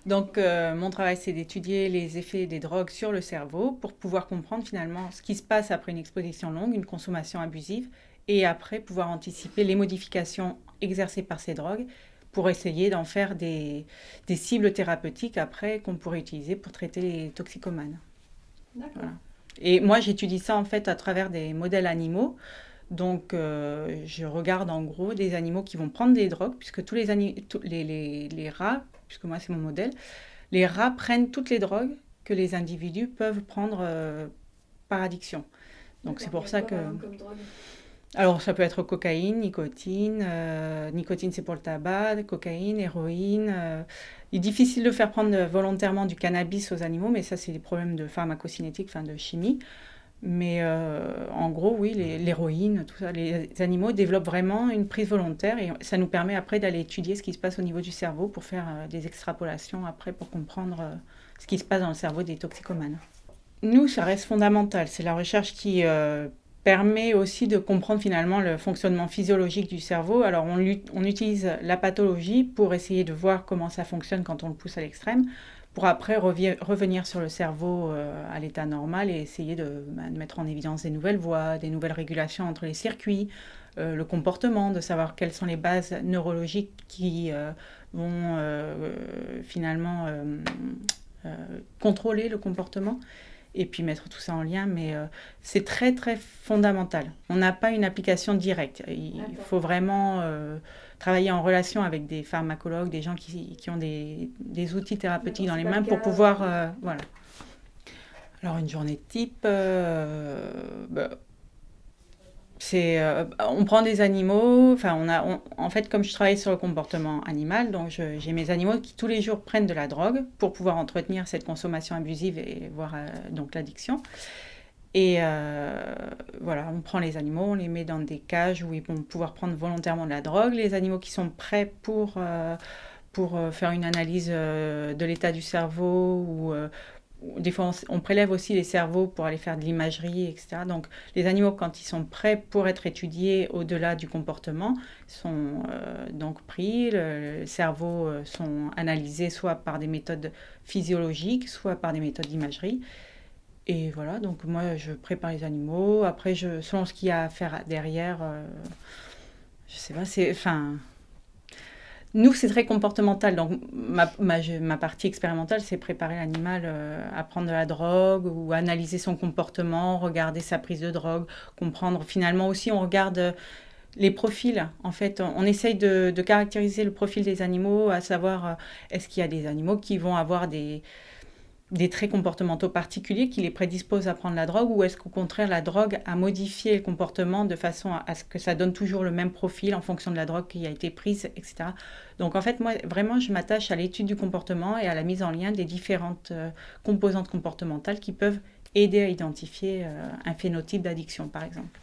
Donc, mon travail, c'est d'étudier les effets des drogues sur le cerveau pour pouvoir comprendre finalement ce qui se passe après une exposition longue, une consommation abusive, et après pouvoir anticiper les modifications exercées par ces drogues pour essayer d'en faire des cibles thérapeutiques après qu'on pourrait utiliser pour traiter les toxicomanes. D'accord. Voilà. Et moi, j'étudie ça en fait à travers des modèles animaux. Donc, je regarde en gros des animaux qui vont prendre des drogues, puisque les rats, puisque moi c'est mon modèle, les rats prennent toutes les drogues que les individus peuvent prendre par addiction. Donc c'est D'accord. Il y pour a ça quoi que... par exemple comme drogue? Alors ça peut être cocaïne, nicotine. Nicotine c'est pour le tabac, cocaïne, héroïne. Il est difficile de faire prendre volontairement du cannabis aux animaux, mais ça c'est des problèmes de pharmacocinétique, enfin de chimie. Mais en gros, oui, l'héroïne, tout ça, les animaux développent vraiment une prise volontaire et ça nous permet après d'aller étudier ce qui se passe au niveau du cerveau pour faire des extrapolations après pour comprendre ce qui se passe dans le cerveau des toxicomanes. Nous, ça reste fondamental. C'est la recherche qui permet aussi de comprendre finalement le fonctionnement physiologique du cerveau. Alors, on utilise la pathologie pour essayer de voir comment ça fonctionne quand on le pousse à l'extrême, pour après revenir sur le cerveau à l'état normal et essayer de mettre en évidence des nouvelles voies, des nouvelles régulations entre les circuits, le comportement, de savoir quelles sont les bases neurologiques qui vont finalement contrôler le comportement et puis mettre tout ça en lien, mais c'est très très fondamental. On n'a pas une application directe. Il D'accord. faut vraiment travailler en relation avec des pharmacologues, des gens qui ont des outils thérapeutiques D'accord. dans C'est les pas le mains pour cas. pouvoir... voilà. Alors une journée type, bah, on prend des animaux, enfin en fait comme je travaille sur le comportement animal, donc j'ai mes animaux qui tous les jours prennent de la drogue pour pouvoir entretenir cette consommation abusive et voir donc l'addiction. Et voilà, on prend les animaux, on les met dans des cages où ils vont pouvoir prendre volontairement de la drogue. Les animaux qui sont prêts pour faire une analyse de l'état du cerveau ou des fois on prélève aussi les cerveaux pour aller faire de l'imagerie, etc. Donc les animaux, quand ils sont prêts pour être étudiés au-delà du comportement, sont donc pris, le cerveau sont analysés soit par des méthodes physiologiques, soit par des méthodes d'imagerie. Et voilà, donc moi je prépare les animaux. Après, selon ce qu'il y a à faire derrière, je sais pas, nous c'est très comportemental. Donc ma partie expérimentale, c'est préparer l'animal à prendre de la drogue ou analyser son comportement, regarder sa prise de drogue, comprendre. Finalement aussi, on regarde les profils. En fait, on essaye de caractériser le profil des animaux, à savoir est-ce qu'il y a des animaux qui vont avoir des traits comportementaux particuliers qui les prédisposent à prendre la drogue ou est-ce qu'au contraire la drogue a modifié le comportement de façon à ce que ça donne toujours le même profil en fonction de la drogue qui a été prise, etc. Donc en fait, moi, vraiment, je m'attache à l'étude du comportement et à la mise en lien des différentes composantes comportementales qui peuvent aider à identifier un phénotype d'addiction, par exemple.